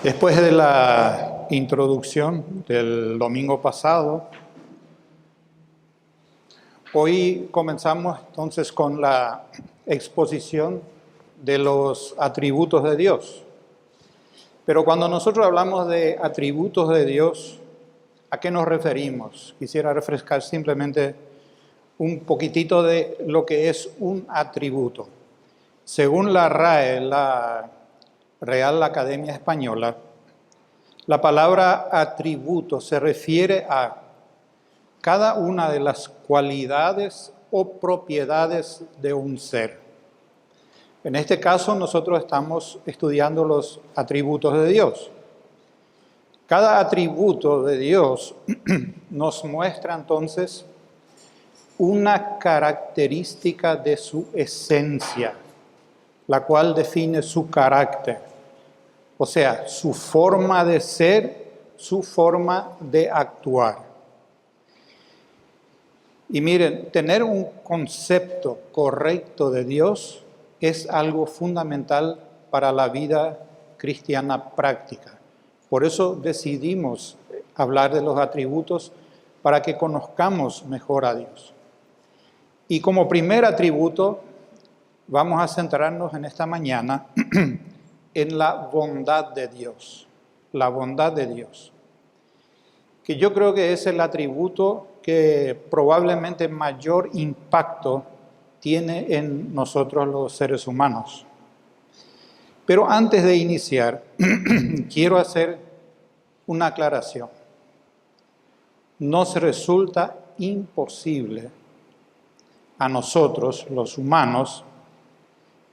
Después de la introducción del domingo pasado, hoy comenzamos entonces con la exposición de los atributos de Dios. Pero cuando nosotros hablamos de atributos de Dios, ¿a qué nos referimos? Quisiera refrescar simplemente un poquitito de lo que es un atributo. Según la RAE, la Real Academia Española, la palabra atributo se refiere a cada una de las cualidades o propiedades de un ser. En este caso, nosotros estamos estudiando los atributos de Dios. Cada atributo de Dios nos muestra entonces una característica de su esencia, la cual define su carácter, o sea, su forma de ser, su forma de actuar. Y miren, tener un concepto correcto de Dios es algo fundamental para la vida cristiana práctica. Por eso decidimos hablar de los atributos para que conozcamos mejor a Dios. Y como primer atributo, vamos a centrarnos en esta mañana en la bondad de Dios. La bondad de Dios. Que yo creo que es el atributo que probablemente mayor impacto tiene en nosotros los seres humanos. Pero antes de iniciar, quiero hacer una aclaración. Nos resulta imposible a nosotros, los humanos,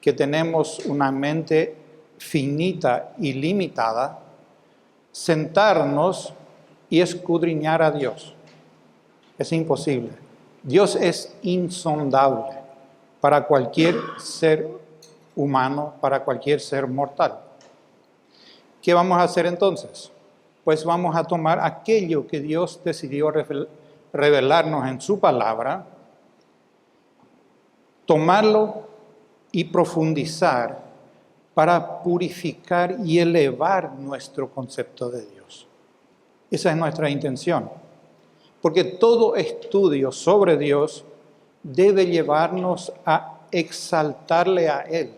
que tenemos una mente finita y limitada, sentarnos y escudriñar a Dios. Es imposible. Dios es insondable para cualquier ser humano, para cualquier ser mortal. ¿Qué vamos a hacer entonces? Pues vamos a tomar aquello que Dios decidió revelarnos en su palabra, tomarlo y profundizar para purificar y elevar nuestro concepto de Dios. Esa es nuestra intención. Porque todo estudio sobre Dios debe llevarnos a exaltarle a Él,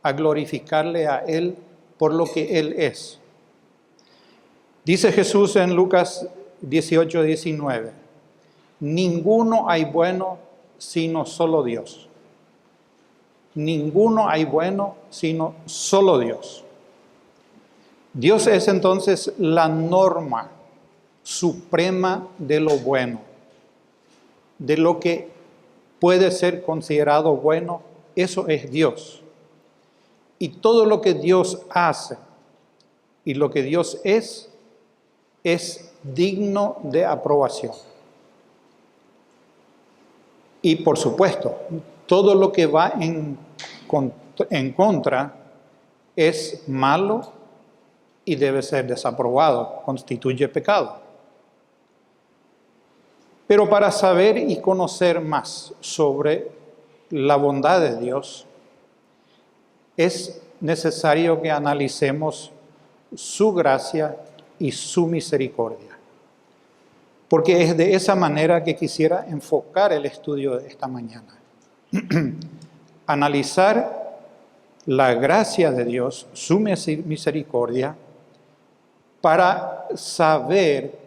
a glorificarle a Él por lo que Él es. Dice Jesús en Lucas 18:19, ninguno hay bueno sino solo Dios. Ninguno hay bueno sino solo Dios. Dios es entonces la norma suprema de lo bueno, de lo que puede ser considerado bueno, eso es Dios. Y todo lo que Dios hace y lo que Dios es digno de aprobación. Y por supuesto, todo lo que va en contra es malo y debe ser desaprobado, constituye pecado. Pero para saber y conocer más sobre la bondad de Dios, es necesario que analicemos su gracia y su misericordia. Porque es de esa manera que quisiera enfocar el estudio de esta mañana. Analizar la gracia de Dios, su misericordia, para saber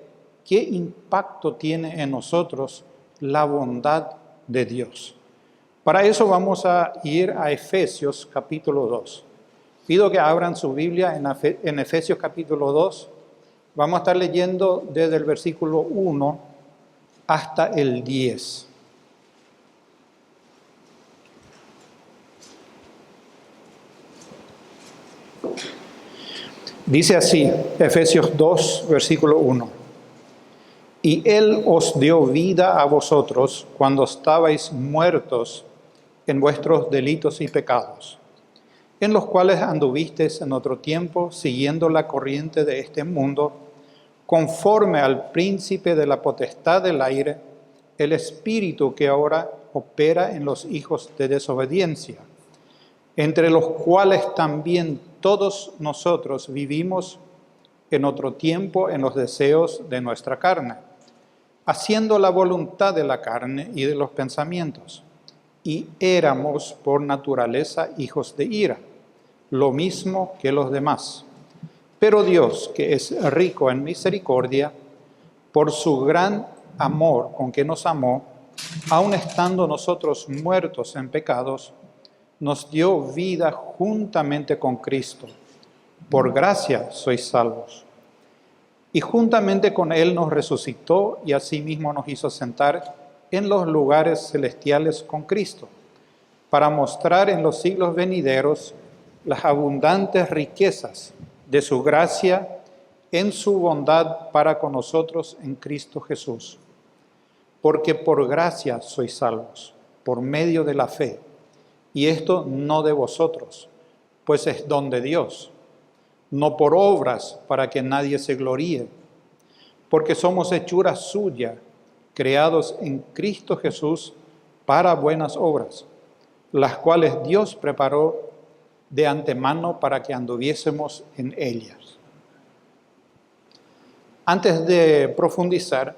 qué impacto tiene en nosotros la bondad de Dios. Para eso vamos a ir a Efesios capítulo 2. Pido que abran su Biblia en Efesios capítulo 2. Vamos a estar leyendo desde el versículo 1 hasta el 10. Dice así, Efesios 2, versículo 1. Y Él os dio vida a vosotros cuando estabais muertos en vuestros delitos y pecados, en los cuales anduvisteis en otro tiempo, siguiendo la corriente de este mundo, conforme al príncipe de la potestad del aire, el espíritu que ahora opera en los hijos de desobediencia, entre los cuales también todos nosotros vivimos en otro tiempo en los deseos de nuestra carne, haciendo la voluntad de la carne y de los pensamientos. Y éramos por naturaleza hijos de ira, lo mismo que los demás. Pero Dios, que es rico en misericordia, por su gran amor con que nos amó, aun estando nosotros muertos en pecados, nos dio vida juntamente con Cristo. Por gracia sois salvos. Y juntamente con Él nos resucitó y asimismo nos hizo sentar en los lugares celestiales con Cristo, para mostrar en los siglos venideros las abundantes riquezas de su gracia en su bondad para con nosotros en Cristo Jesús. Porque por gracia sois salvos, por medio de la fe, y esto no de vosotros, pues es don de Dios, no por obras para que nadie se gloríe, porque somos hechura suya, creados en Cristo Jesús para buenas obras, las cuales Dios preparó de antemano para que anduviésemos en ellas. Antes de profundizar,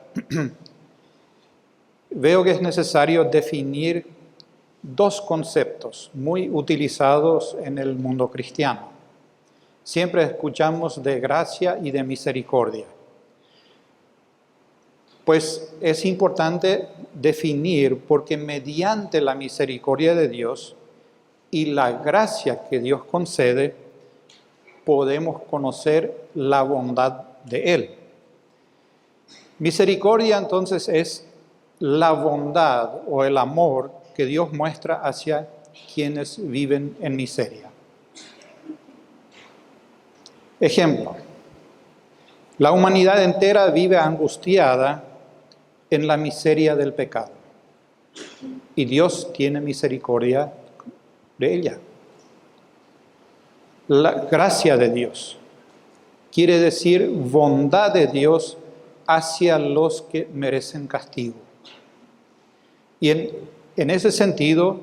veo que es necesario definir dos conceptos muy utilizados en el mundo cristiano. Siempre escuchamos de gracia y de misericordia. Pues es importante definir porque mediante la misericordia de Dios y la gracia que Dios concede, podemos conocer la bondad de Él. Misericordia entonces es la bondad o el amor que Dios muestra hacia quienes viven en miseria. Ejemplo, la humanidad entera vive angustiada en la miseria del pecado y Dios tiene misericordia de ella. La gracia de Dios quiere decir bondad de Dios hacia los que merecen castigo. Y en ese sentido,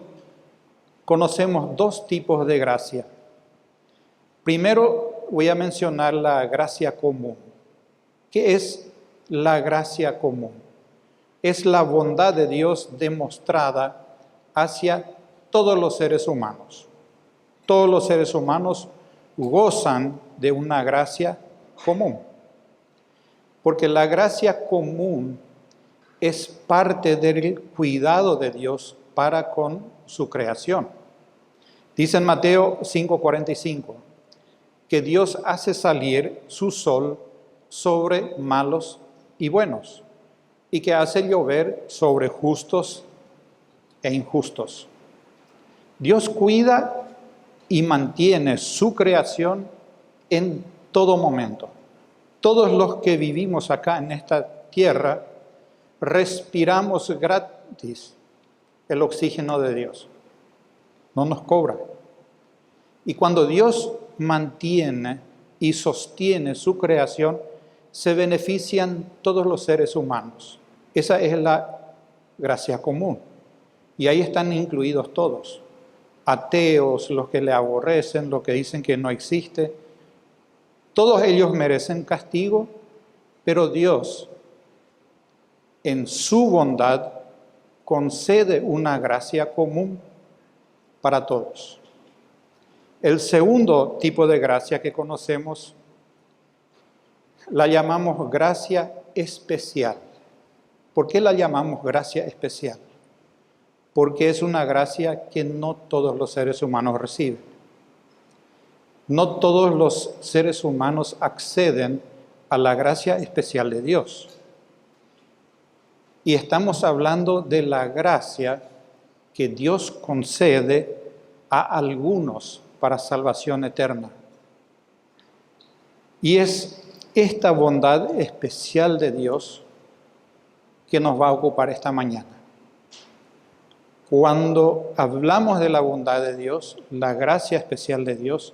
conocemos dos tipos de gracia. Primero voy a mencionar la gracia común. ¿Qué es la gracia común? Es la bondad de Dios demostrada hacia todos los seres humanos. Todos los seres humanos gozan de una gracia común. Porque la gracia común es parte del cuidado de Dios para con su creación. Dice en Mateo 5:45 que Dios hace salir su sol sobre malos y buenos y que hace llover sobre justos e injustos. Dios cuida y mantiene su creación en todo momento. Todos los que vivimos acá en esta tierra respiramos gratis el oxígeno de Dios. No nos cobra. Y cuando Dios mantiene y sostiene su creación, se benefician todos los seres humanos. Esa es la gracia común. Y ahí están incluidos todos. Ateos, los que le aborrecen, los que dicen que no existe. Todos ellos merecen castigo, pero Dios, en su bondad, concede una gracia común para todos. El segundo tipo de gracia que conocemos la llamamos gracia especial. ¿Por qué la llamamos gracia especial? Porque es una gracia que no todos los seres humanos reciben. No todos los seres humanos acceden a la gracia especial de Dios. Y estamos hablando de la gracia que Dios concede a algunos para salvación eterna. Y es esta bondad especial de Dios que nos va a ocupar esta mañana. Cuando hablamos de la bondad de Dios, la gracia especial de Dios,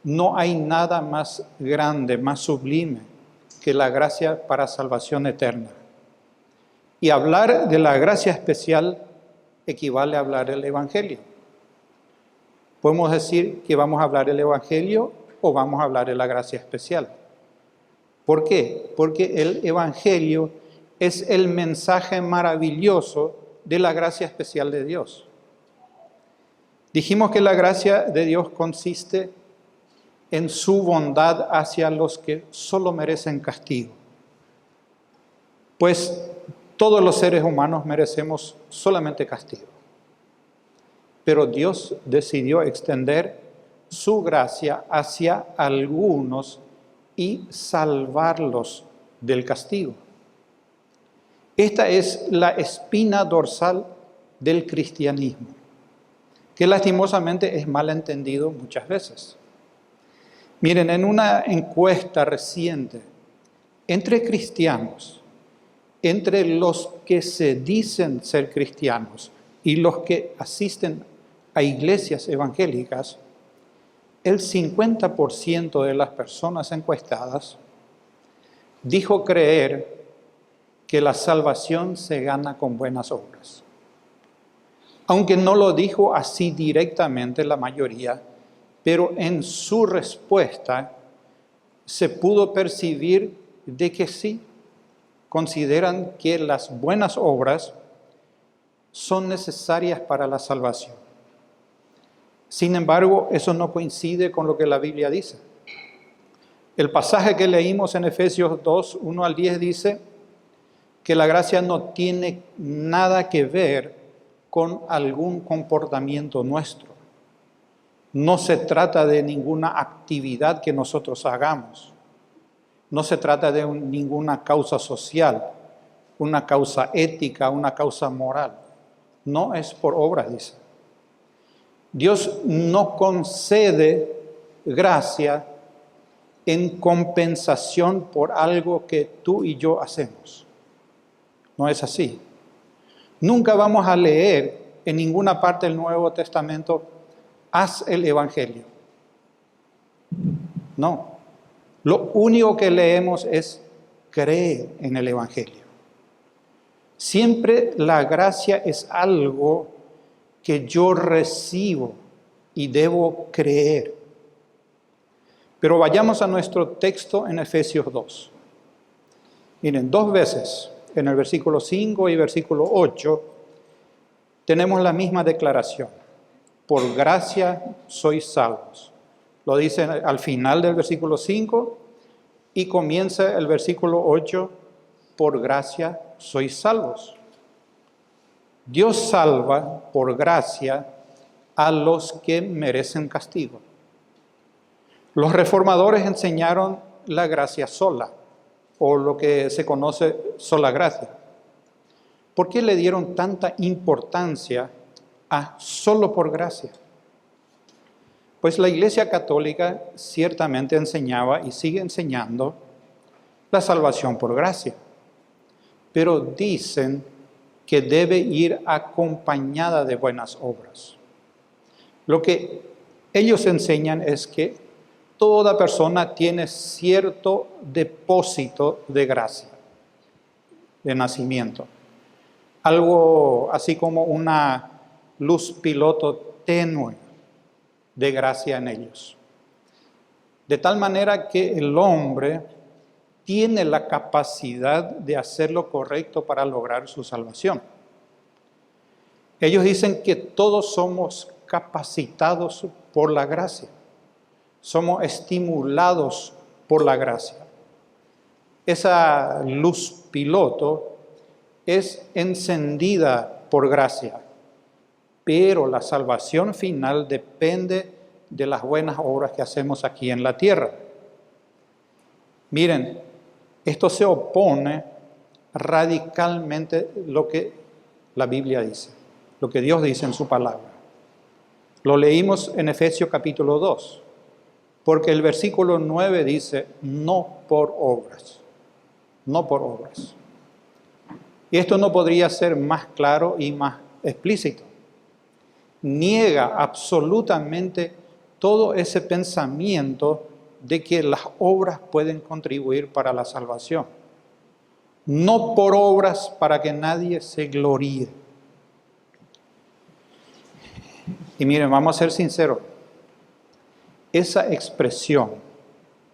no hay nada más grande, más sublime que la gracia para salvación eterna. Y hablar de la gracia especial equivale a hablar del Evangelio. Podemos decir que vamos a hablar del Evangelio o vamos a hablar de la gracia especial. ¿Por qué? Porque el Evangelio es el mensaje maravilloso de la gracia especial de Dios. Dijimos que la gracia de Dios consiste en su bondad hacia los que solo merecen castigo. Pues todos los seres humanos merecemos solamente castigo. Pero Dios decidió extender su gracia hacia algunos y salvarlos del castigo. Esta es la espina dorsal del cristianismo, que lastimosamente es mal entendido muchas veces. Miren, en una encuesta reciente entre cristianos, entre los que se dicen ser cristianos y los que asisten a iglesias evangélicas, el 50% de las personas encuestadas dijo creer que la salvación se gana con buenas obras. Aunque no lo dijo así directamente la mayoría, pero en su respuesta se pudo percibir de que sí, consideran que las buenas obras son necesarias para la salvación. Sin embargo, eso no coincide con lo que la Biblia dice. El pasaje que leímos en Efesios 2, 1 al 10 dice que la gracia no tiene nada que ver con algún comportamiento nuestro. No se trata de ninguna actividad que nosotros hagamos. No se trata de ninguna causa social, una causa ética, una causa moral. No es por obras, dice. Dios no concede gracia en compensación por algo que tú y yo hacemos. No es así. Nunca vamos a leer en ninguna parte del Nuevo Testamento, haz el Evangelio. No. Lo único que leemos es cree en el Evangelio. Siempre la gracia es algo que yo recibo y debo creer. Pero vayamos a nuestro texto en Efesios 2. Miren, 2 veces, en el versículo 5 y versículo 8, tenemos la misma declaración. Por gracia sois salvos. Lo dice al final del versículo 5 y comienza el versículo 8, por gracia sois salvos. Dios salva por gracia a los que merecen castigo. Los reformadores enseñaron la gracia sola, o lo que se conoce sola gracia. ¿Por qué le dieron tanta importancia a solo por gracia? Pues la Iglesia Católica ciertamente enseñaba y sigue enseñando la salvación por gracia, pero dicen que debe ir acompañada de buenas obras. Lo que ellos enseñan es que toda persona tiene cierto depósito de gracia, de nacimiento. Algo así como una luz piloto tenue de gracia en ellos. De tal manera que el hombre tiene la capacidad de hacer lo correcto para lograr su salvación. Ellos dicen que todos somos capacitados por la gracia. Somos estimulados por la gracia. Esa luz piloto es encendida por gracia, pero la salvación final depende de las buenas obras que hacemos aquí en la tierra. Miren, esto se opone radicalmente a lo que la Biblia dice, lo que Dios dice en su palabra. Lo leímos en Efesios capítulo 2, porque el versículo 9 dice, no por obras, no por obras. Y esto no podría ser más claro y más explícito. Niega absolutamente todo ese pensamiento de que las obras pueden contribuir para la salvación. No por obras para que nadie se gloríe. Y miren, vamos a ser sinceros. Esa expresión,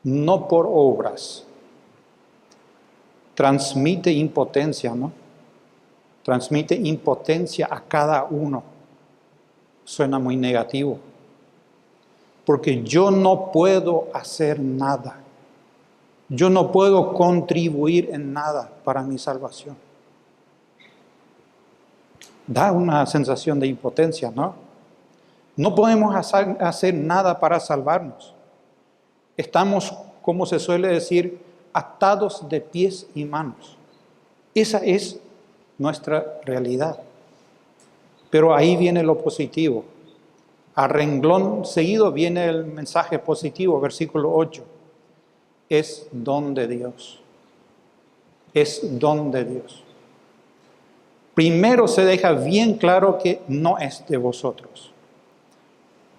no por obras, transmite impotencia, ¿no? Transmite impotencia a cada uno. Suena muy negativo. Porque yo no puedo hacer nada. Yo no puedo contribuir en nada para mi salvación. Da una sensación de impotencia, ¿no? No podemos hacer nada para salvarnos. Estamos, como se suele decir, atados de pies y manos. Esa es nuestra realidad. Pero ahí viene lo positivo. A renglón seguido viene el mensaje positivo, versículo 8. Es don de Dios. Es don de Dios. Primero se deja bien claro que no es de vosotros.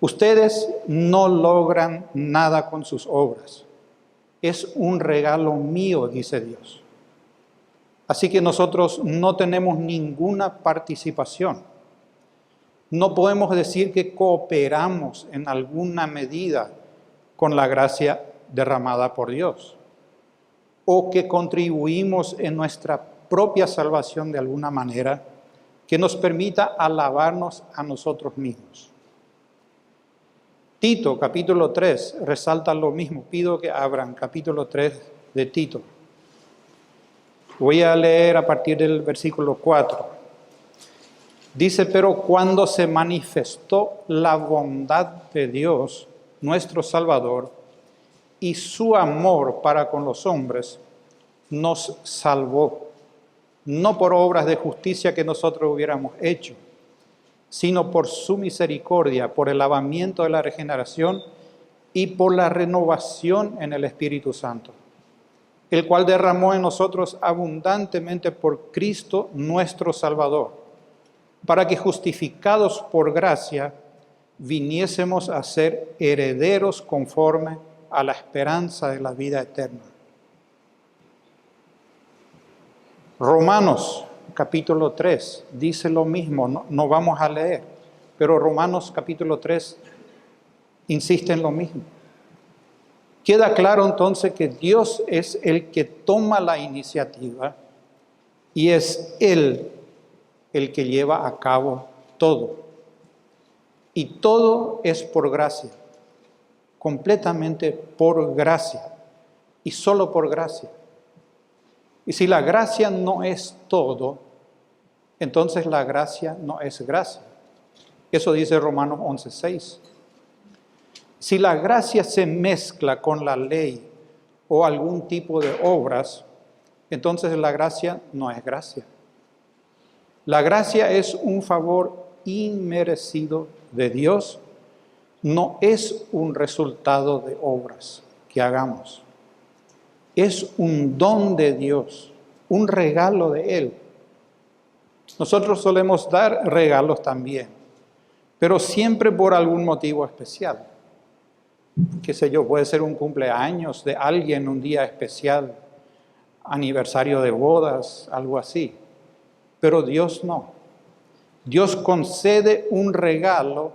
Ustedes no logran nada con sus obras. Es un regalo mío, dice Dios. Así que nosotros no tenemos ninguna participación. No podemos decir que cooperamos en alguna medida con la gracia derramada por Dios, o que contribuimos en nuestra propia salvación de alguna manera que nos permita alabarnos a nosotros mismos. Tito, capítulo 3, resalta lo mismo. Pido que abran capítulo 3 de Tito. Voy a leer a partir del versículo 4. Dice, pero cuando se manifestó la bondad de Dios, nuestro Salvador, y su amor para con los hombres, nos salvó, no por obras de justicia que nosotros hubiéramos hecho, sino por su misericordia, por el lavamiento de la regeneración y por la renovación en el Espíritu Santo, el cual derramó en nosotros abundantemente por Cristo nuestro Salvador, para que justificados por gracia viniésemos a ser herederos conforme a la esperanza de la vida eterna. Romanos capítulo 3 dice lo mismo, no vamos a leer, pero Romanos capítulo 3 insiste en lo mismo. Queda claro entonces que Dios es el que toma la iniciativa y es Él el que lleva a cabo todo. Y todo es por gracia, completamente por gracia y solo por gracia. Y si la gracia no es todo, entonces la gracia no es gracia. Eso dice Romanos 11:6. Si la gracia se mezcla con la ley o algún tipo de obras, entonces la gracia no es gracia. La gracia es un favor inmerecido de Dios, no es un resultado de obras que hagamos. Es un don de Dios, un regalo de Él. Nosotros solemos dar regalos también, pero siempre por algún motivo especial. Qué sé yo, puede ser un cumpleaños de alguien, un día especial, aniversario de bodas, algo así. Pero Dios no. Dios concede un regalo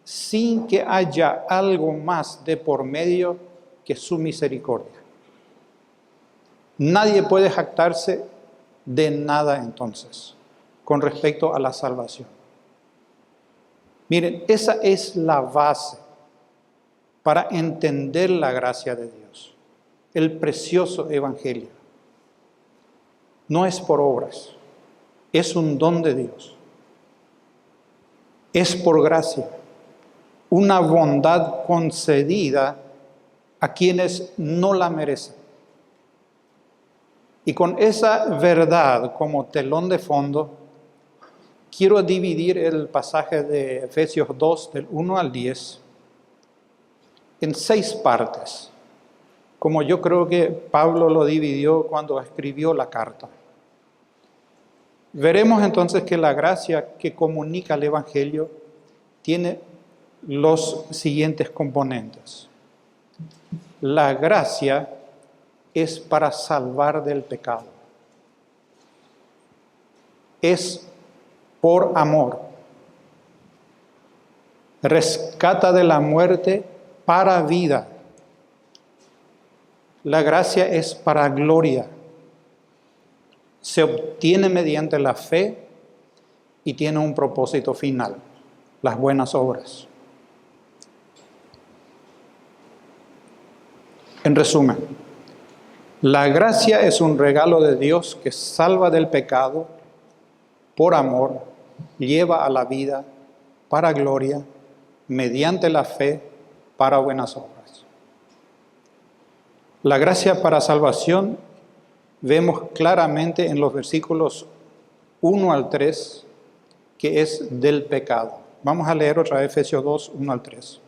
sin que haya algo más de por medio que su misericordia. Nadie puede jactarse de nada entonces con respecto a la salvación. Miren, esa es la base para entender la gracia de Dios, el precioso evangelio. No es por obras, es un don de Dios. Es por gracia, una bondad concedida a quienes no la merecen. Y con esa verdad como telón de fondo, quiero dividir el pasaje de Efesios 2, del 1 al 10, en 6 partes, como yo creo que Pablo lo dividió cuando escribió la carta. Veremos entonces que la gracia que comunica el Evangelio tiene los siguientes componentes. La gracia es para salvar del pecado. Es por amor. Rescata de la muerte para vida. La gracia es para gloria. se obtiene mediante la fe y tiene un propósito final, las buenas obras. En resumen, la gracia es un regalo de Dios que salva del pecado por amor, lleva a la vida para gloria, mediante la fe para buenas obras. La gracia para salvación vemos claramente en los versículos 1 al 3, que es del pecado. Vamos a leer otra vez Efesios 2, 1 al 3.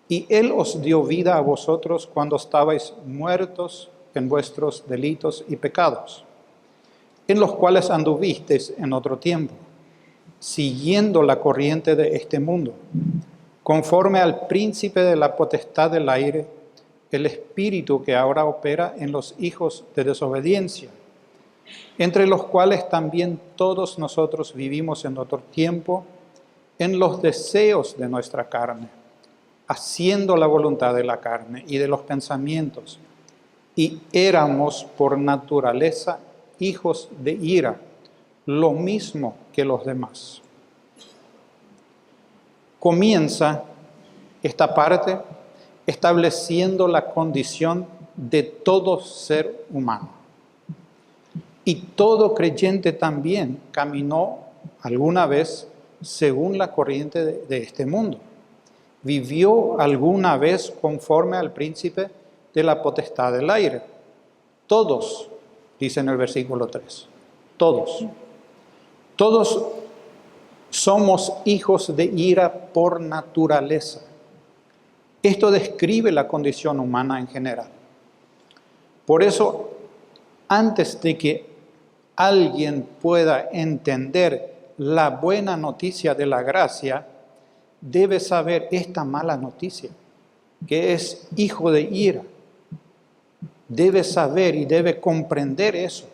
Y Él os dio vida a vosotros cuando estabais muertos en vuestros delitos y pecados, en los cuales anduvisteis en otro tiempo, siguiendo la corriente de este mundo, conforme al príncipe de la potestad del aire, el espíritu que ahora opera en los hijos de desobediencia, entre los cuales también todos nosotros vivimos en otro tiempo, en los deseos de nuestra carne, haciendo la voluntad de la carne y de los pensamientos, y éramos por naturaleza hijos de ira, lo mismo que los demás. Comienza esta parte estableciendo la condición de todo ser humano. Y todo creyente también caminó alguna vez según la corriente de este mundo. Vivió alguna vez conforme al príncipe de la potestad del aire. Todos, dice en el versículo 3, todos. Todos somos hijos de ira por naturaleza. Esto describe la condición humana en general. Por eso, antes de que alguien pueda entender la buena noticia de la gracia, debe saber esta mala noticia, que es hijo de ira. Debe saber y debe comprender eso,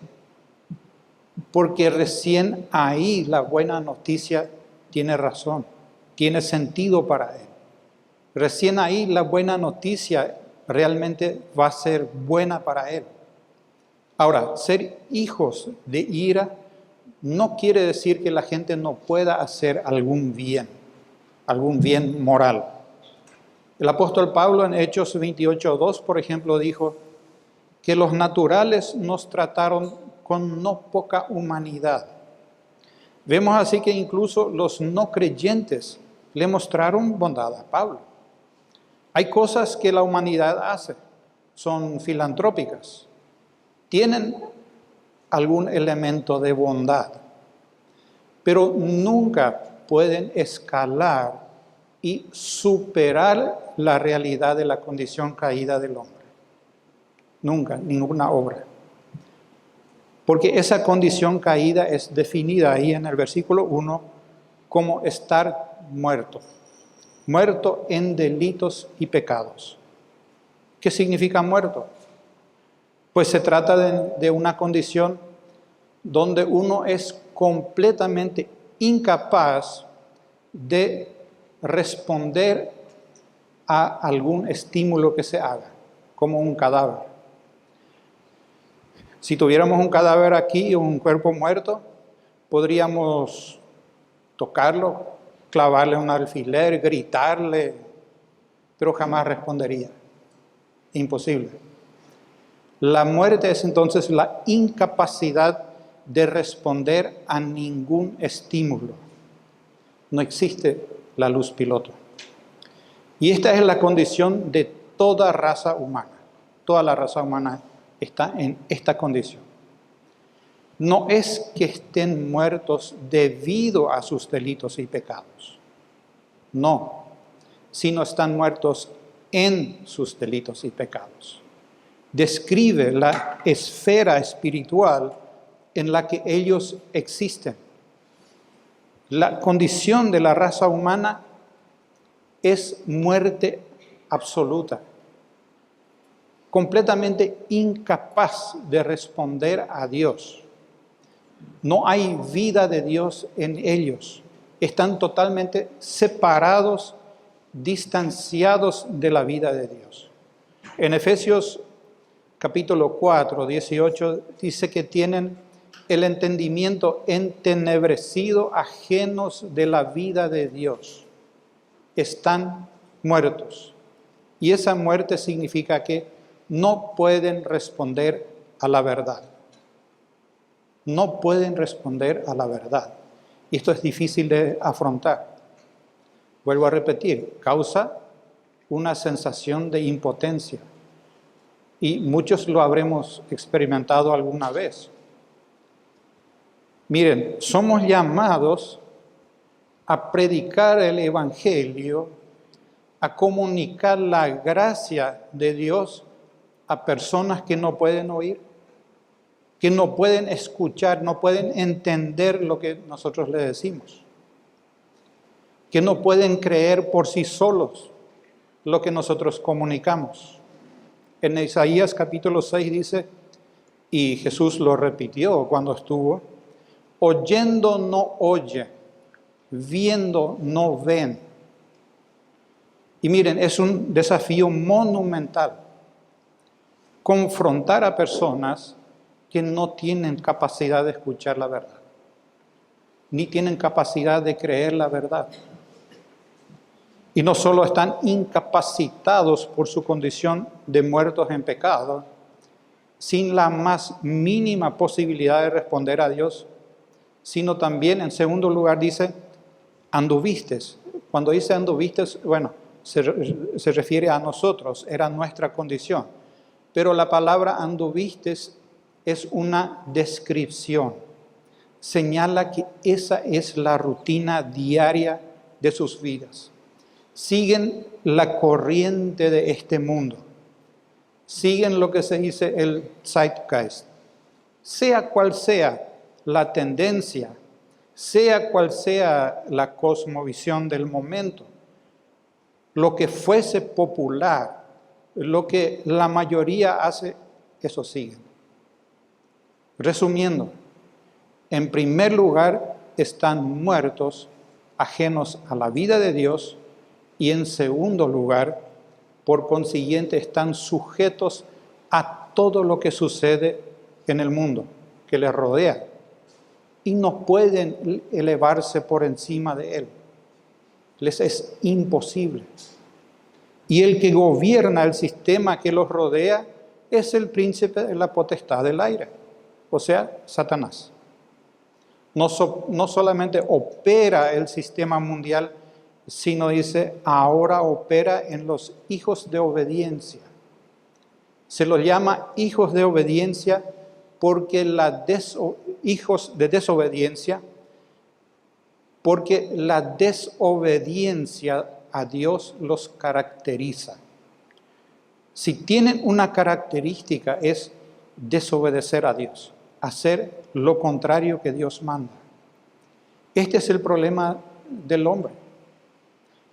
porque recién ahí la buena noticia tiene razón, tiene sentido para él. Recién ahí la buena noticia realmente va a ser buena para él. Ahora, ser hijos de ira no quiere decir que la gente no pueda hacer algún bien moral. El apóstol Pablo en Hechos 28:2, por ejemplo, dijo que los naturales nos trataron con no poca humanidad. Vemos así que incluso los no creyentes le mostraron bondad a Pablo. Hay cosas que la humanidad hace, son filantrópicas, tienen algún elemento de bondad, pero nunca pueden escalar y superar la realidad de la condición caída del hombre. Nunca, ninguna obra. Porque esa condición caída es definida ahí en el versículo 1 como estar muerto. Muerto en delitos y pecados. ¿Qué significa muerto? Pues se trata de una condición donde uno es completamente incapaz de responder a algún estímulo que se haga, como un cadáver. Si tuviéramos un cadáver aquí, un cuerpo muerto, podríamos tocarlo, clavarle un alfiler, gritarle, pero jamás respondería. Imposible. La muerte es entonces la incapacidad de responder a ningún estímulo. No existe la luz piloto. Y esta es la condición de toda raza humana. Toda la raza humana está en esta condición. No es que estén muertos debido a sus delitos y pecados. No, sino están muertos en sus delitos y pecados. Describe la esfera espiritual en la que ellos existen. La condición de la raza humana es muerte absoluta, completamente incapaz de responder a Dios. No hay vida de Dios en ellos. Están totalmente separados, distanciados de la vida de Dios. En Efesios capítulo 4, 18, dice que tienen el entendimiento entenebrecido, ajenos de la vida de Dios, están muertos. Y esa muerte significa que no pueden responder a la verdad. No pueden responder a la verdad. Y esto es difícil de afrontar. Vuelvo a repetir, causa una sensación de impotencia. Y muchos lo habremos experimentado alguna vez. Miren, somos llamados a predicar el Evangelio, a comunicar la gracia de Dios a personas que no pueden oír, que no pueden escuchar, no pueden entender lo que nosotros les decimos, que no pueden creer por sí solos lo que nosotros comunicamos. En Isaías capítulo 6 dice, y Jesús lo repitió cuando estuvo, oyendo no oye, viendo no ven. Y miren, es un desafío monumental confrontar a personas que no tienen capacidad de escuchar la verdad, ni tienen capacidad de creer la verdad. Y no solo están incapacitados por su condición de muertos en pecado, sin la más mínima posibilidad de responder a Dios, sino también, en segundo lugar, dice, anduvistes. Cuando dice anduvistes, bueno, se refiere a nosotros, era nuestra condición. Pero la palabra anduvistes es una descripción. Señala que esa es la rutina diaria de sus vidas. Siguen la corriente de este mundo. Siguen lo que se dice el zeitgeist. Sea cual sea la tendencia, sea cual sea la cosmovisión del momento, lo que fuese popular, lo que la mayoría hace, eso siguen. Resumiendo, en primer lugar están muertos, ajenos a la vida de Dios, y en segundo lugar, por consiguiente, están sujetos a todo lo que sucede en el mundo que les rodea y no pueden elevarse por encima de él. Les es imposible. Y el que gobierna el sistema que los rodea es el príncipe de la potestad del aire, o sea, Satanás. No solamente opera el sistema mundial, sino dice, ahora opera en los hijos de obediencia. Se los llama hijos de obediencia porque hijos de desobediencia, porque la desobediencia a Dios los caracteriza. Si tienen una característica es desobedecer a Dios, hacer lo contrario que Dios manda. Este es el problema del hombre.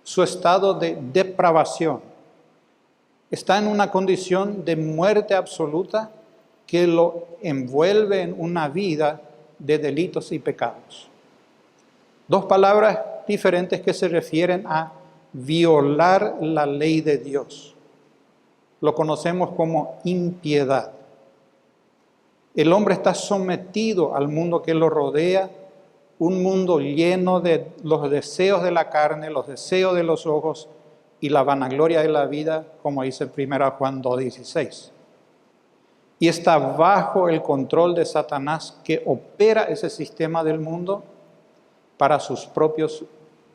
Su estado de depravación está en una condición de muerte absoluta que lo envuelve en una vida de delitos y pecados. Dos palabras diferentes que se refieren a violar la ley de Dios. Lo conocemos como impiedad. El hombre está sometido al mundo que lo rodea, un mundo lleno de los deseos de la carne, los deseos de los ojos y la vanagloria de la vida, como dice 1 Juan 2:16. Y está bajo el control de Satanás, que opera ese sistema del mundo para sus propios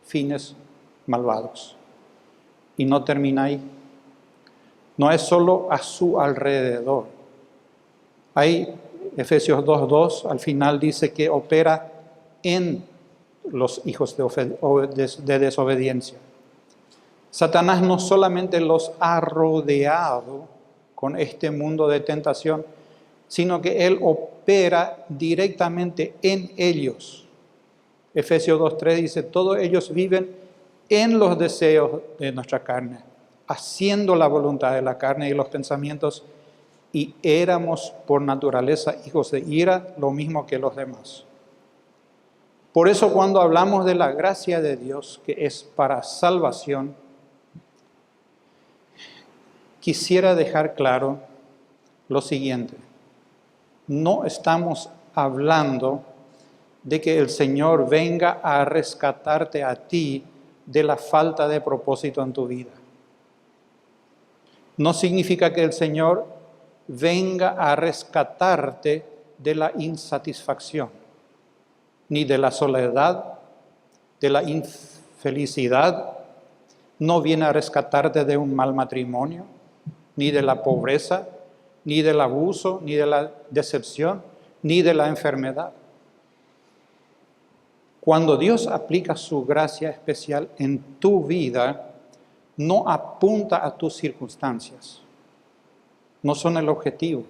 fines malvados. Y no termina ahí. No es solo a su alrededor. Hay Efesios 2:2, al final dice que opera en los hijos de desobediencia. Satanás no solamente los ha rodeado con este mundo de tentación, sino que él opera directamente en ellos. Efesios 2:3 dice, todos ellos viven en los deseos de nuestra carne, haciendo la voluntad de la carne y los pensamientos, y éramos por naturaleza hijos de ira, lo mismo que los demás. Por eso cuando hablamos de la gracia de Dios, que es para salvación, quisiera dejar claro lo siguiente. No estamos hablando de que el Señor venga a rescatarte a ti de la falta de propósito en tu vida. No significa que el Señor venga a rescatarte de la insatisfacción, ni de la soledad, de la infelicidad. No viene a rescatarte de un mal matrimonio, ni de la pobreza, ni del abuso, ni de la decepción, ni de la enfermedad. Cuando Dios aplica su gracia especial en tu vida, no apunta a tus circunstancias. No son el objetivo.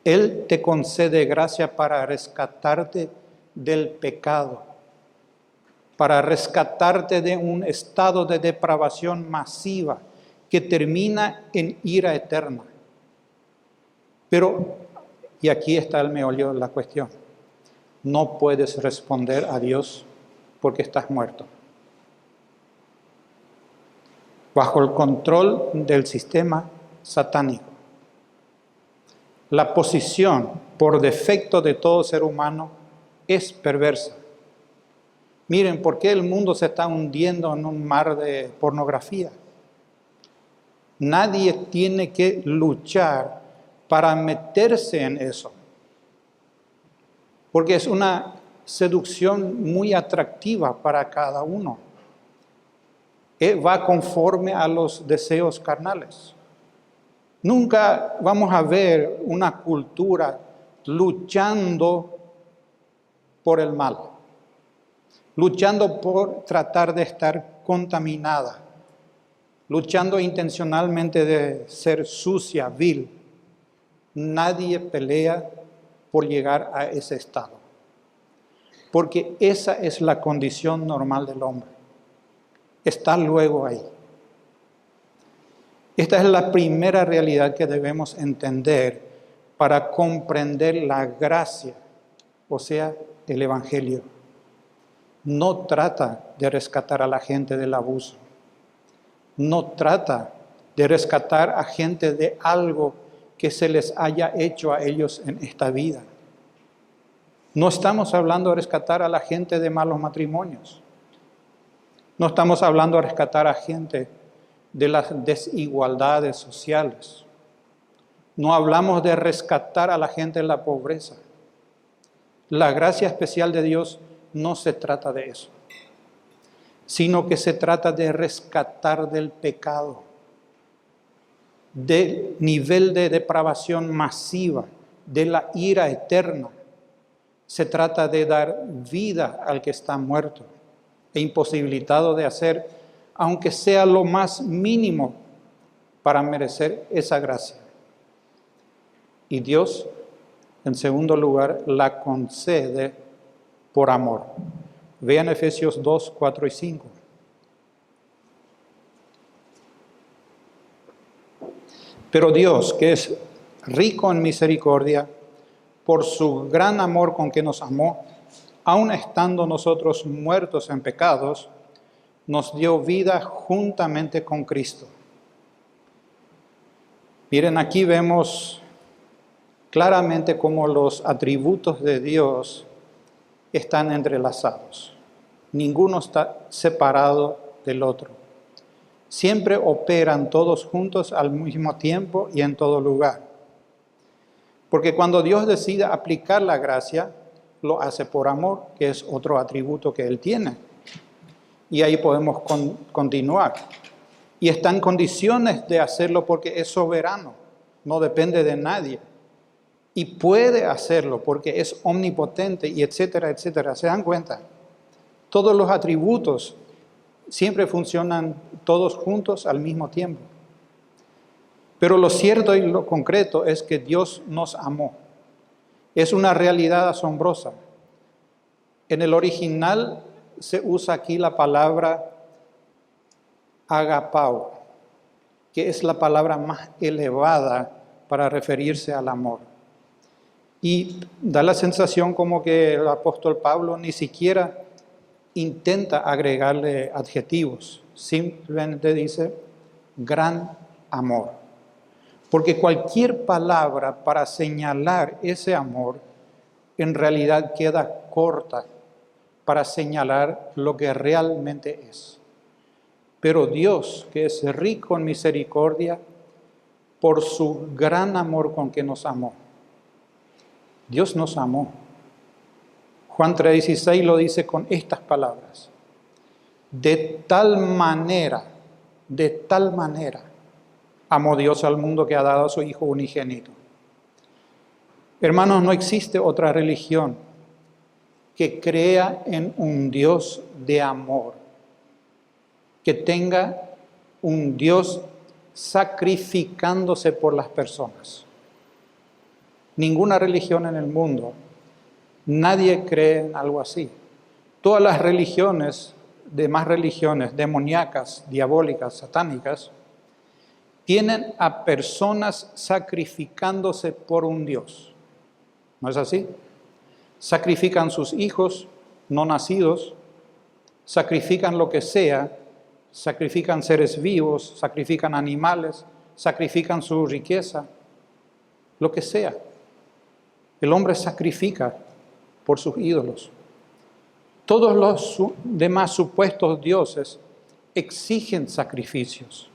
Él te concede gracia para rescatarte del pecado, para rescatarte de un estado de depravación masiva que termina en ira eterna. Pero, y aquí está el meollo de la cuestión, no puedes responder a Dios porque estás muerto. Bajo el control del sistema satánico. La posición por defecto de todo ser humano es perversa. Miren, ¿por qué el mundo se está hundiendo en un mar de pornografía? Nadie tiene que luchar para meterse en eso. Porque es una seducción muy atractiva para cada uno. Va conforme a los deseos carnales. Nunca vamos a ver una cultura luchando por el mal, luchando por tratar de estar contaminada, luchando intencionalmente de ser sucia, vil. Nadie pelea por llegar a ese estado, porque esa es la condición normal del hombre. Está luego ahí. Esta es la primera realidad que debemos entender para comprender la gracia, o sea, el Evangelio. No trata de rescatar a la gente del abuso. No trata de rescatar a gente de algo que se les haya hecho a ellos en esta vida. No estamos hablando de rescatar a la gente de malos matrimonios. No estamos hablando de rescatar a gente de las desigualdades sociales. No hablamos de rescatar a la gente de la pobreza. La gracia especial de Dios no se trata de eso, sino que se trata de rescatar del pecado, del nivel de depravación masiva, de la ira eterna. Se trata de dar vida al que está muerto e imposibilitado de hacer, aunque sea lo más mínimo, para merecer esa gracia. Y Dios, en segundo lugar, la concede por amor. Vean Efesios 2, 4 y 5. Pero Dios, que es rico en misericordia, por su gran amor con que nos amó, aun estando nosotros muertos en pecados, nos dio vida juntamente con Cristo. Miren, aquí vemos claramente cómo los atributos de Dios están entrelazados. Ninguno está separado del otro. Siempre operan todos juntos al mismo tiempo y en todo lugar. Porque cuando Dios decide aplicar la gracia, lo hace por amor, que es otro atributo que Él tiene. Y ahí podemos continuar. Y está en condiciones de hacerlo porque es soberano, no depende de nadie. Y puede hacerlo porque es omnipotente y etcétera, etcétera. ¿Se dan cuenta? Todos los atributos siempre funcionan todos juntos al mismo tiempo. Pero lo cierto y lo concreto es que Dios nos amó. Es una realidad asombrosa. En el original se usa aquí la palabra agapao, que es la palabra más elevada para referirse al amor. Y da la sensación como que el apóstol Pablo ni siquiera intenta agregarle adjetivos, simplemente dice gran amor. Porque cualquier palabra para señalar ese amor en realidad queda corta para señalar lo que realmente es. Pero Dios, que es rico en misericordia, por su gran amor con que nos amó. Dios nos amó. Juan 3:16 lo dice con estas palabras. De tal manera, amó Dios al mundo que ha dado a su Hijo unigénito. Hermanos, no existe otra religión que crea en un Dios de amor, que tenga un Dios sacrificándose por las personas. Ninguna religión en el mundo, nadie cree en algo así. Todas las religiones, demás religiones demoníacas, diabólicas, satánicas, tienen a personas sacrificándose por un Dios. ¿No es así? Sacrifican sus hijos no nacidos, sacrifican lo que sea, sacrifican seres vivos, sacrifican animales, sacrifican su riqueza, lo que sea. El hombre sacrifica por sus ídolos. Todos los demás supuestos dioses exigen sacrificios,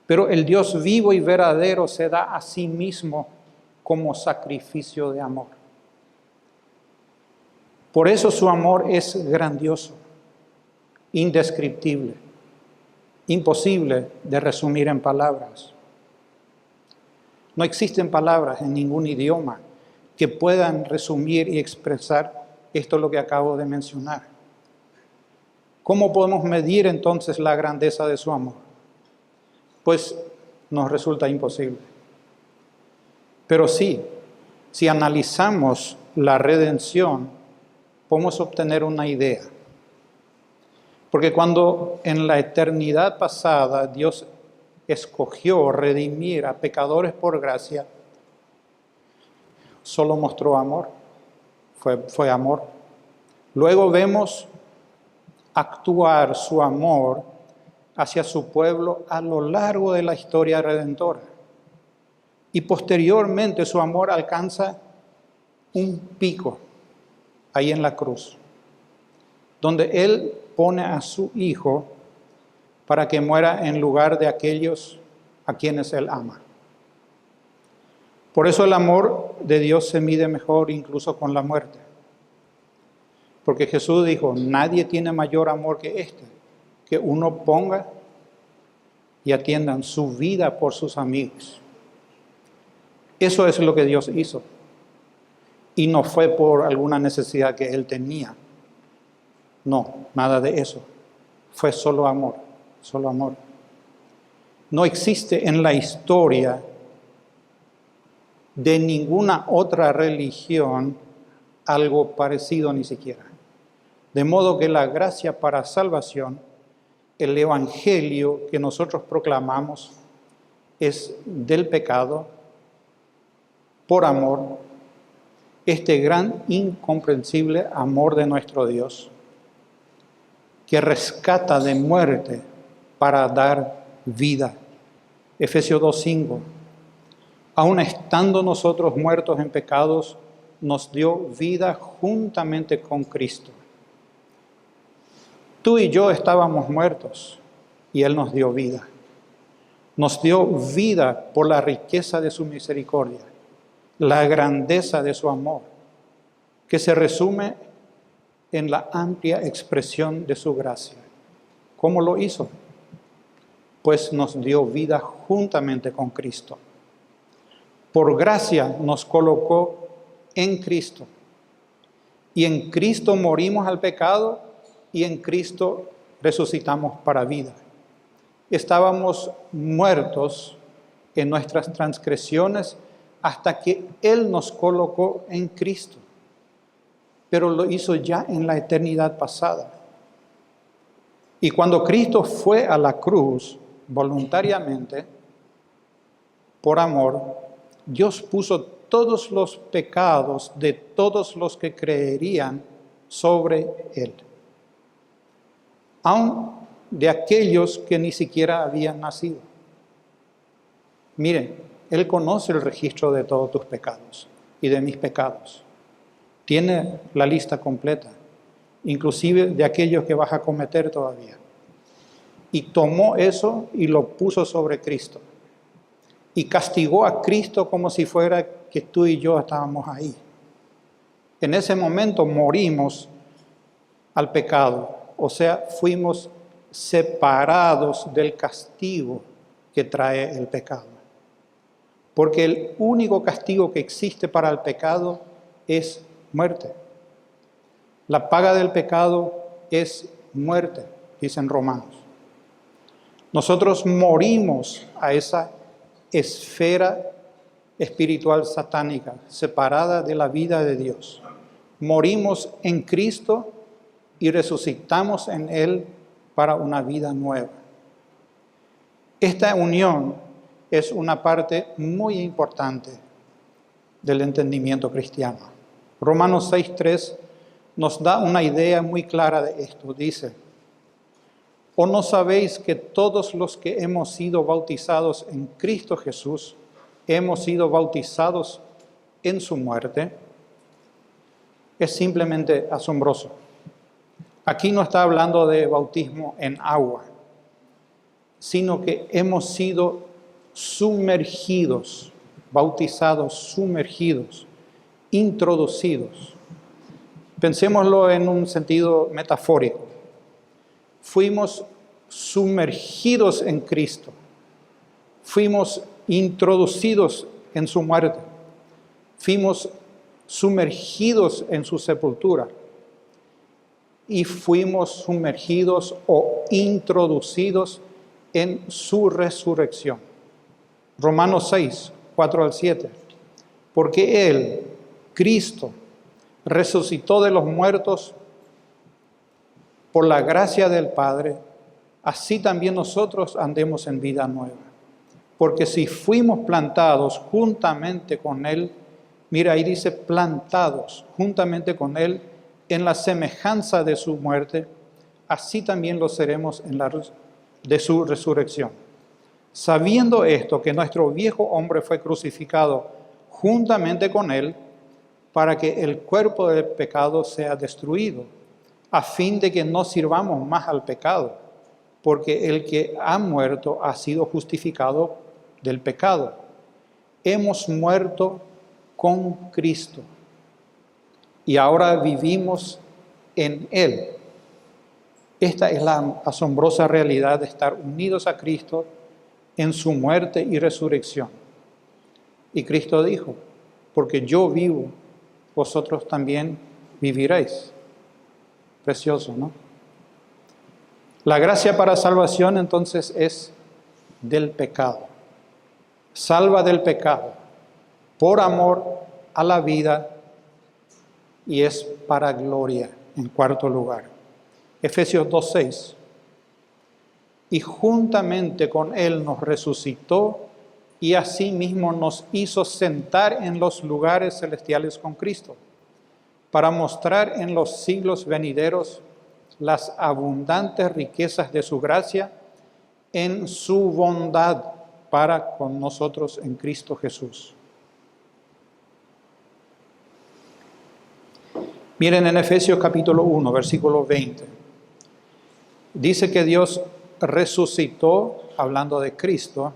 pero el Dios vivo y verdadero se da a sí mismo como sacrificio de amor. Por eso su amor es grandioso, indescriptible, imposible de resumir en palabras. No existen palabras en ningún idioma que puedan resumir y expresar esto lo que acabo de mencionar. ¿Cómo podemos medir entonces la grandeza de su amor? Pues nos resulta imposible. Pero sí, si analizamos la redención, podemos obtener una idea. Porque cuando en la eternidad pasada Dios escogió redimir a pecadores por gracia, solo mostró amor, fue amor. Luego vemos actuar su amor hacia su pueblo a lo largo de la historia redentora. Y posteriormente su amor alcanza un pico ahí en la cruz, donde Él pone a su Hijo para que muera en lugar de aquellos a quienes Él ama. Por eso el amor de Dios se mide mejor incluso con la muerte. Porque Jesús dijo, nadie tiene mayor amor que este, que uno ponga y atiendan su vida por sus amigos. Eso es lo que Dios hizo. Y no fue por alguna necesidad que Él tenía. No, nada de eso. Fue solo amor, solo amor. No existe en la historia de ninguna otra religión algo parecido ni siquiera. De modo que la gracia para salvación, el evangelio que nosotros proclamamos, es del pecado, por amor, este gran incomprensible amor de nuestro Dios, que rescata de muerte para dar vida. Efesios 2:5. Aun estando nosotros muertos en pecados, nos dio vida juntamente con Cristo. Tú y yo estábamos muertos y Él nos dio vida. Nos dio vida por la riqueza de su misericordia, la grandeza de su amor, que se resume en la amplia expresión de su gracia. ¿Cómo lo hizo? Pues nos dio vida juntamente con Cristo. Por gracia nos colocó en Cristo. Y en Cristo morimos al pecado y en Cristo resucitamos para vida. Estábamos muertos en nuestras transgresiones hasta que Él nos colocó en Cristo. Pero lo hizo ya en la eternidad pasada. Y cuando Cristo fue a la cruz voluntariamente, por amor, Dios puso todos los pecados de todos los que creerían sobre Él, aun de aquellos que ni siquiera habían nacido. Miren, Él conoce el registro de todos tus pecados y de mis pecados. Tiene la lista completa, inclusive de aquellos que vas a cometer todavía. Y tomó eso y lo puso sobre Cristo. Y castigó a Cristo como si fuera que tú y yo estábamos ahí. En ese momento morimos al pecado, o sea, fuimos separados del castigo que trae el pecado. Porque el único castigo que existe para el pecado es muerte. La paga del pecado es muerte, dicen Romanos. Nosotros morimos a esa esfera espiritual satánica, separada de la vida de Dios. Morimos en Cristo y resucitamos en Él para una vida nueva. Esta unión es una parte muy importante del entendimiento cristiano. Romanos 6:3 nos da una idea muy clara de esto. Dice: ¿o no sabéis que todos los que hemos sido bautizados en Cristo Jesús, hemos sido bautizados en su muerte? Es simplemente asombroso. Aquí no está hablando de bautismo en agua, sino que hemos sido sumergidos, bautizados, sumergidos, introducidos. Pensémoslo en un sentido metafórico. Fuimos sumergidos en Cristo, fuimos introducidos en su muerte, fuimos sumergidos en su sepultura y fuimos sumergidos o introducidos en su resurrección. Romanos 6, 4-7. Porque Él, Cristo, resucitó de los muertos por la gracia del Padre, así también nosotros andemos en vida nueva. Porque si fuimos plantados juntamente con Él, mira ahí dice plantados juntamente con Él en la semejanza de su muerte, así también lo seremos en la de su resurrección. Sabiendo esto, que nuestro viejo hombre fue crucificado juntamente con Él, para que el cuerpo del pecado sea destruido, a fin de que no sirvamos más al pecado, porque el que ha muerto ha sido justificado del pecado. Hemos muerto con Cristo y ahora vivimos en Él. Esta es la asombrosa realidad de estar unidos a Cristo en su muerte y resurrección. Y Cristo dijo: porque yo vivo, vosotros también viviréis. Precioso, ¿no? La gracia para salvación entonces es del pecado. Salva del pecado por amor a la vida y es para gloria, en cuarto lugar. Efesios 2:6. Y juntamente con Él nos resucitó y asimismo nos hizo sentar en los lugares celestiales con Cristo, para mostrar en los siglos venideros las abundantes riquezas de su gracia en su bondad para con nosotros en Cristo Jesús. Miren en Efesios capítulo 1, versículo 20. Dice que Dios resucitó, hablando de Cristo,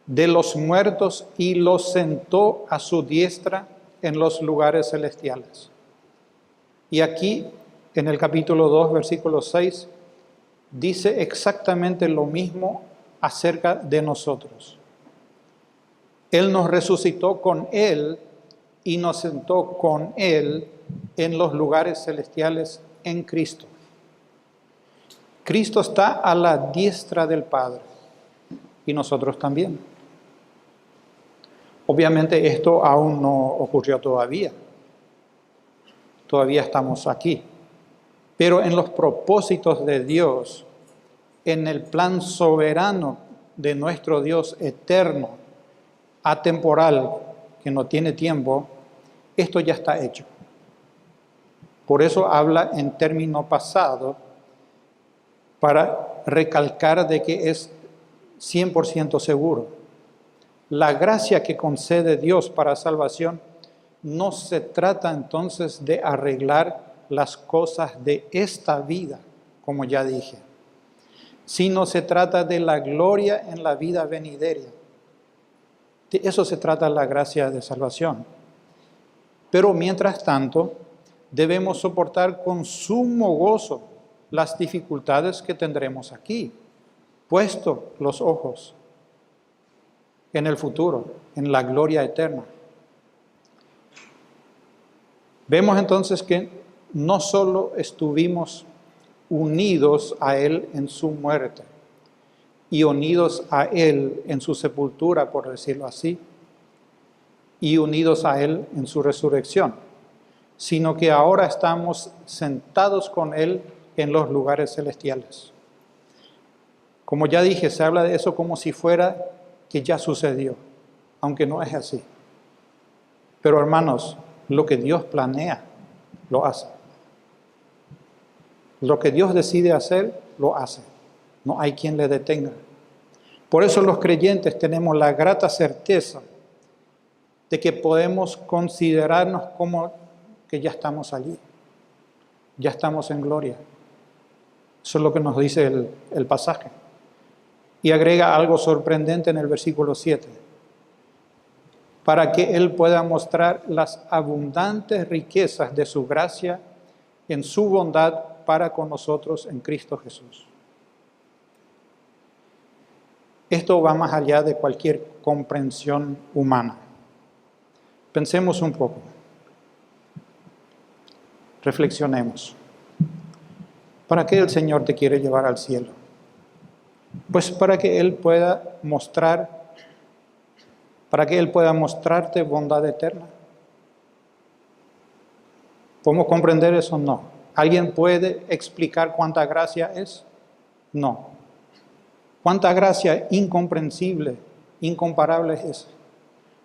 de los muertos y los sentó a su diestra en los lugares celestiales. Y aquí, en el capítulo 2, versículo 6, dice exactamente lo mismo acerca de nosotros. Él nos resucitó con Él y nos sentó con Él en los lugares celestiales en Cristo. Cristo está a la diestra del Padre y nosotros también. Obviamente esto aún no ocurrió todavía. Todavía estamos aquí. Pero en los propósitos de Dios, en el plan soberano de nuestro Dios eterno, atemporal, que no tiene tiempo, esto ya está hecho. Por eso habla en término pasado, para recalcar de que es 100% seguro. La gracia que concede Dios para salvación no se trata entonces de arreglar las cosas de esta vida, como ya dije, sino se trata de la gloria en la vida venidera. De eso se trata la gracia de salvación. Pero mientras tanto, debemos soportar con sumo gozo las dificultades que tendremos aquí, puesto los ojos en el futuro, en la gloria eterna. Vemos entonces que no solo estuvimos unidos a Él en su muerte y unidos a Él en su sepultura, por decirlo así, y unidos a Él en su resurrección, sino que ahora estamos sentados con Él en los lugares celestiales. Como ya dije, se habla de eso como si fuera que ya sucedió, aunque no es así. Pero hermanos, lo que Dios planea, lo hace. Lo que Dios decide hacer, lo hace. No hay quien le detenga. Por eso los creyentes tenemos la grata certeza de que podemos considerarnos como que ya estamos allí. Ya estamos en gloria. Eso es lo que nos dice el pasaje. Y agrega algo sorprendente en el versículo 7. Para que Él pueda mostrar las abundantes riquezas de su gracia en su bondad para con nosotros en Cristo Jesús. Esto va más allá de cualquier comprensión humana. Pensemos un poco. Reflexionemos. ¿Para qué el Señor te quiere llevar al cielo? Pues para que Él pueda mostrarte bondad eterna. ¿Podemos comprender eso? No. ¿Alguien puede explicar cuánta gracia es? No. ¿Cuánta gracia incomprensible, incomparable es esa?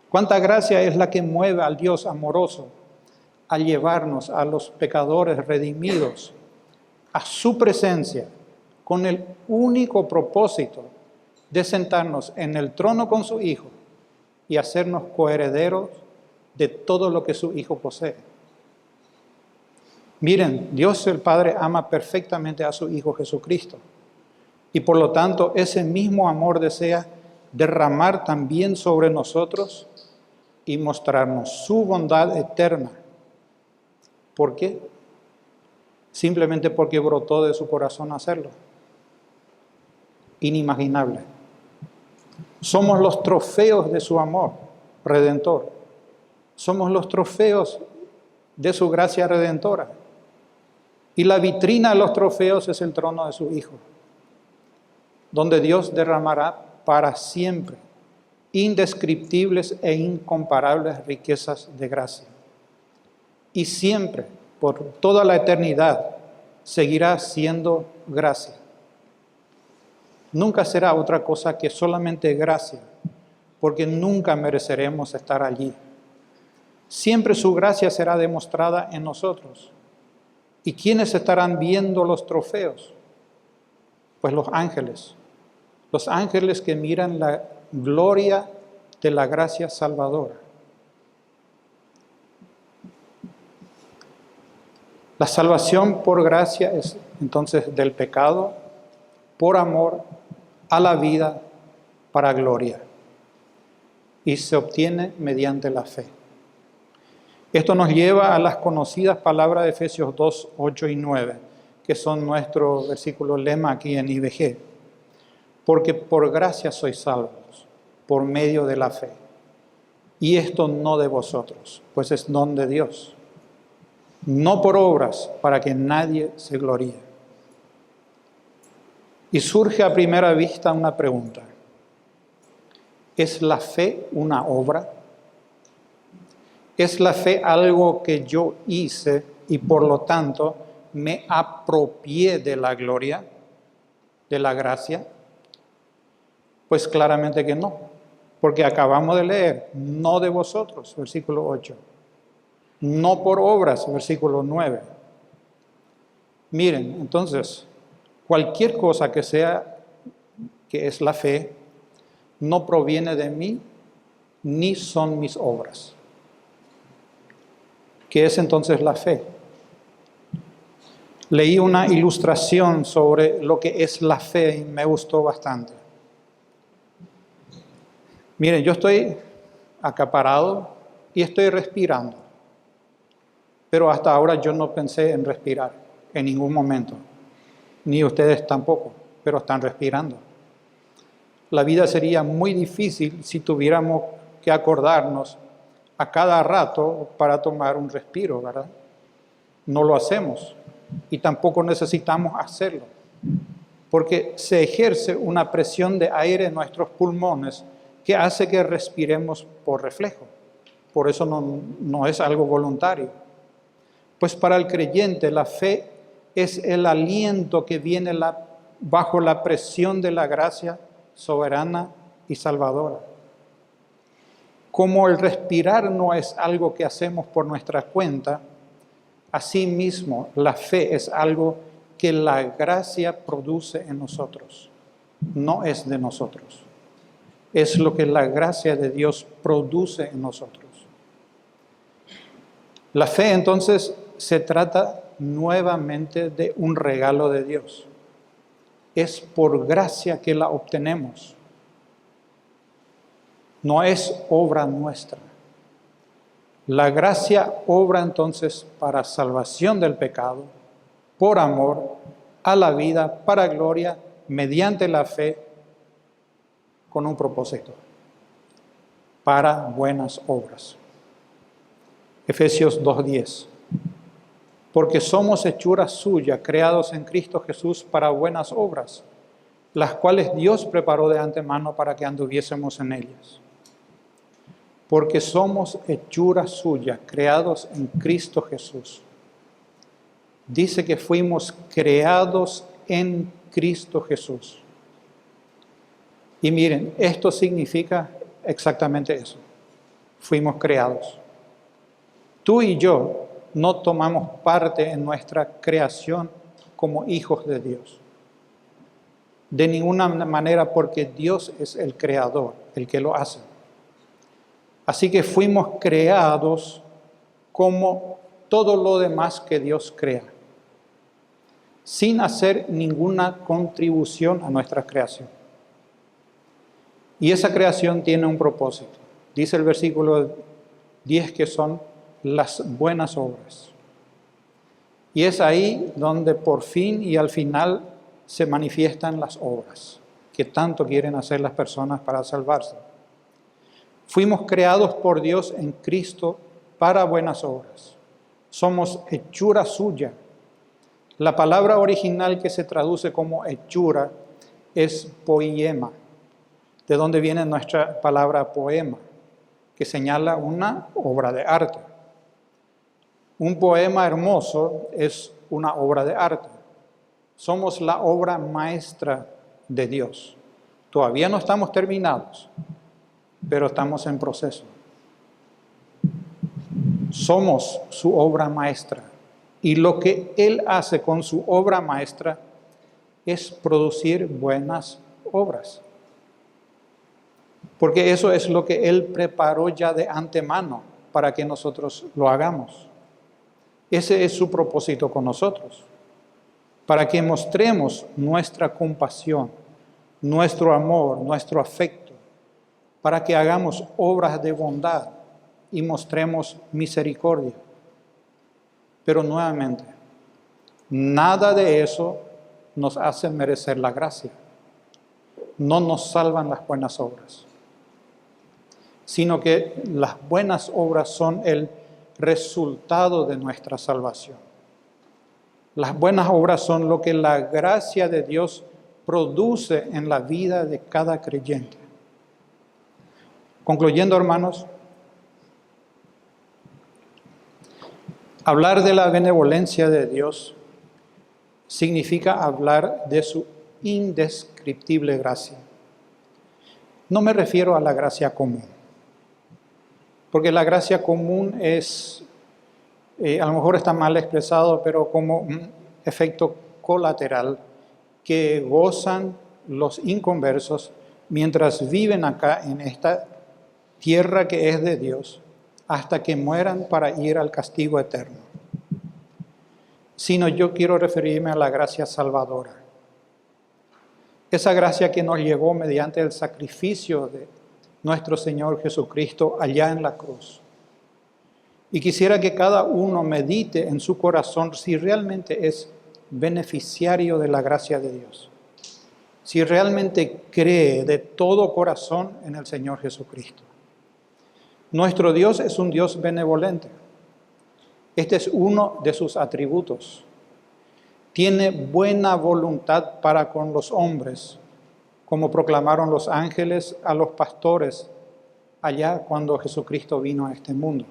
¿Cuánta gracia es la que mueve al Dios amoroso a llevarnos a los pecadores redimidos a su presencia con el único propósito de sentarnos en el trono con su Hijo y hacernos coherederos de todo lo que su Hijo posee? Miren, Dios el Padre ama perfectamente a su Hijo Jesucristo y por lo tanto ese mismo amor desea derramar también sobre nosotros y mostrarnos su bondad eterna. ¿Por qué? Simplemente porque brotó de su corazón hacerlo. Inimaginable. Somos los trofeos de su amor redentor. Somos los trofeos de su gracia redentora. Y la vitrina de los trofeos es el trono de su Hijo, donde Dios derramará para siempre indescriptibles e incomparables riquezas de gracia. Y siempre, por toda la eternidad, seguirá siendo gracia. Nunca será otra cosa que solamente gracia, porque nunca mereceremos estar allí. Siempre su gracia será demostrada en nosotros. ¿Y quiénes estarán viendo los trofeos? Pues los ángeles que miran la gloria de la gracia salvadora. La salvación por gracia es entonces del pecado, por amor, a la vida, para gloria. Y se obtiene mediante la fe. Esto nos lleva a las conocidas palabras de Efesios 2, 8 y 9, que son nuestro versículo lema aquí en IBG. Porque por gracia sois salvos, por medio de la fe. Y esto no de vosotros, pues es don de Dios. No por obras, para que nadie se gloríe. Y surge a primera vista una pregunta. ¿Es la fe una obra? ¿Es la fe algo que yo hice y por lo tanto me apropié de la gloria, de la gracia? Pues claramente que no, porque acabamos de leer, no de vosotros, versículo 8. No por obras, versículo 9. Miren, entonces, cualquier cosa que sea, que es la fe, no proviene de mí, ni son mis obras. ¿Qué es entonces la fe? Leí una ilustración sobre lo que es la fe y me gustó bastante. Miren, yo estoy acaparado y estoy respirando, pero hasta ahora yo no pensé en respirar en ningún momento, ni ustedes tampoco, pero están respirando. La vida sería muy difícil si tuviéramos que acordarnos a cada rato para tomar un respiro, ¿verdad? No lo hacemos y tampoco necesitamos hacerlo, porque se ejerce una presión de aire en nuestros pulmones que hace que respiremos por reflejo. Por eso no es algo voluntario. Pues para el creyente la fe es el aliento que viene bajo la presión de la gracia soberana y salvadora. Como el respirar no es algo que hacemos por nuestra cuenta, asimismo la fe es algo que la gracia produce en nosotros. No es de nosotros. Es lo que la gracia de Dios produce en nosotros. La fe entonces se trata nuevamente de un regalo de Dios. Es por gracia que la obtenemos. No es obra nuestra. La gracia obra entonces para salvación del pecado, por amor, a la vida, para gloria, mediante la fe, con un propósito, para buenas obras. Efesios 2:10. Porque somos hechura suya, creados en Cristo Jesús para buenas obras, las cuales Dios preparó de antemano para que anduviésemos en ellas. Porque somos hechura suya, creados en Cristo Jesús. Dice que fuimos creados en Cristo Jesús. Y miren, esto significa exactamente eso. Fuimos creados. Tú y yo no tomamos parte en nuestra creación como hijos de Dios. De ninguna manera, porque Dios es el creador, el que lo hace. Así que fuimos creados como todo lo demás que Dios crea, sin hacer ninguna contribución a nuestra creación. Y esa creación tiene un propósito. Dice el versículo 10 que son las buenas obras. Y es ahí donde por fin y al final se manifiestan las obras que tanto quieren hacer las personas para salvarse. Fuimos creados por Dios en Cristo para buenas obras. Somos hechura suya. La palabra original que se traduce como hechura es poiema, de donde viene nuestra palabra poema, que señala una obra de arte. Un poema hermoso es una obra de arte. Somos la obra maestra de Dios. Todavía no estamos terminados, pero estamos en proceso. Somos su obra maestra. Y lo que Él hace con su obra maestra es producir buenas obras. Porque eso es lo que Él preparó ya de antemano para que nosotros lo hagamos. Ese es su propósito con nosotros. Para que mostremos nuestra compasión, nuestro amor, nuestro afecto. Para que hagamos obras de bondad y mostremos misericordia. Pero nuevamente, nada de eso nos hace merecer la gracia. No nos salvan las buenas obras, sino que las buenas obras son el resultado de nuestra salvación. Las buenas obras son lo que la gracia de Dios produce en la vida de cada creyente. Concluyendo, hermanos, hablar de la benevolencia de Dios significa hablar de su indescriptible gracia. No me refiero a la gracia común, porque la gracia común es, a lo mejor está mal expresado, pero como un efecto colateral que gozan los inconversos mientras viven acá en esta tierra que es de Dios, hasta que mueran para ir al castigo eterno, sino yo quiero referirme a la gracia salvadora. Esa gracia que nos llegó mediante el sacrificio de nuestro Señor Jesucristo allá en la cruz. Y quisiera que cada uno medite en su corazón si realmente es beneficiario de la gracia de Dios. Si realmente cree de todo corazón en el Señor Jesucristo. Nuestro Dios es un Dios benevolente. Este es uno de sus atributos. Tiene buena voluntad para con los hombres, como proclamaron los ángeles a los pastores allá cuando Jesucristo vino a este mundo.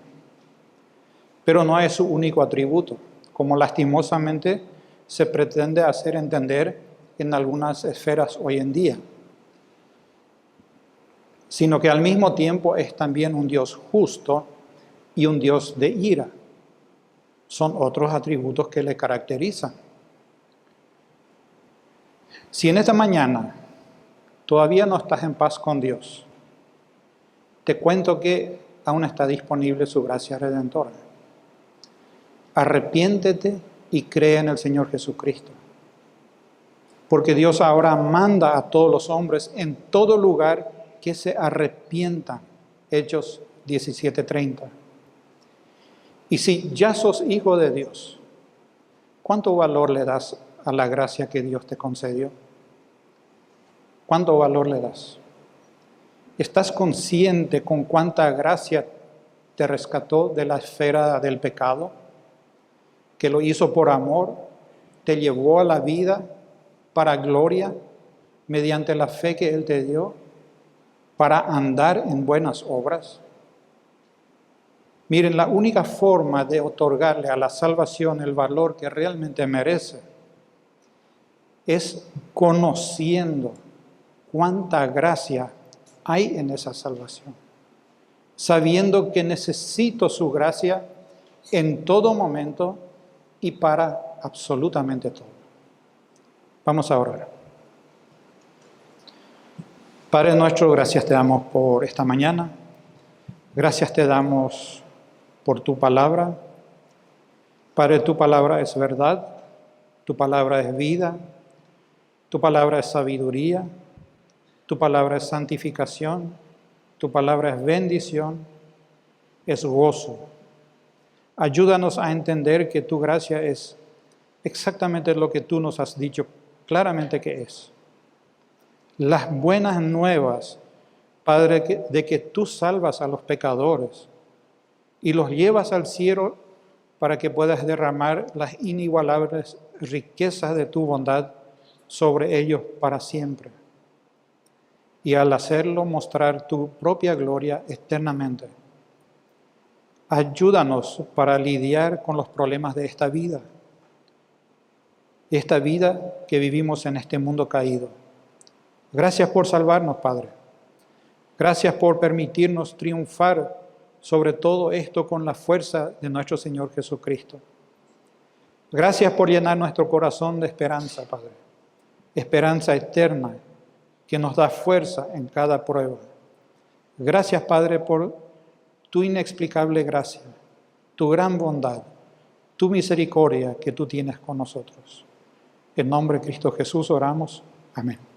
Pero no es su único atributo, como lastimosamente se pretende hacer entender en algunas esferas hoy en día, sino que al mismo tiempo es también un Dios justo y un Dios de ira. Son otros atributos que le caracterizan. Si en esta mañana todavía no estás en paz con Dios, te cuento que aún está disponible su gracia redentora. Arrepiéntete y cree en el Señor Jesucristo. Porque Dios ahora manda a todos los hombres en todo lugar que se arrepientan. Hechos 17:30. Y si ya sos hijo de Dios, ¿cuánto valor le das a la gracia que Dios te concedió? ¿Cuánto valor le das? ¿Estás consciente con cuánta gracia te rescató de la esfera del pecado? Que lo hizo por amor, te llevó a la vida para gloria, mediante la fe que Él te dio, para andar en buenas obras. Miren, la única forma de otorgarle a la salvación el valor que realmente merece es conociendo cuánta gracia hay en esa salvación, sabiendo que necesito su gracia en todo momento y para absolutamente todo. Vamos a orar. Padre nuestro, gracias te damos por esta mañana. Gracias te damos por tu palabra. Padre, tu palabra es verdad, tu palabra es vida, tu palabra es sabiduría, tu palabra es santificación, tu palabra es bendición, es gozo. Ayúdanos a entender que tu gracia es exactamente lo que tú nos has dicho claramente que es. Las buenas nuevas, Padre, de que tú salvas a los pecadores y los llevas al cielo para que puedas derramar las inigualables riquezas de tu bondad sobre ellos para siempre. Y al hacerlo, mostrar tu propia gloria eternamente. Ayúdanos para lidiar con los problemas de esta vida que vivimos en este mundo caído. Gracias por salvarnos, Padre. Gracias por permitirnos triunfar sobre todo esto con la fuerza de nuestro Señor Jesucristo. Gracias por llenar nuestro corazón de esperanza, Padre. Esperanza eterna que nos da fuerza en cada prueba. Gracias, Padre, por tu inexplicable gracia, tu gran bondad, tu misericordia que tú tienes con nosotros. En nombre de Cristo Jesús oramos. Amén.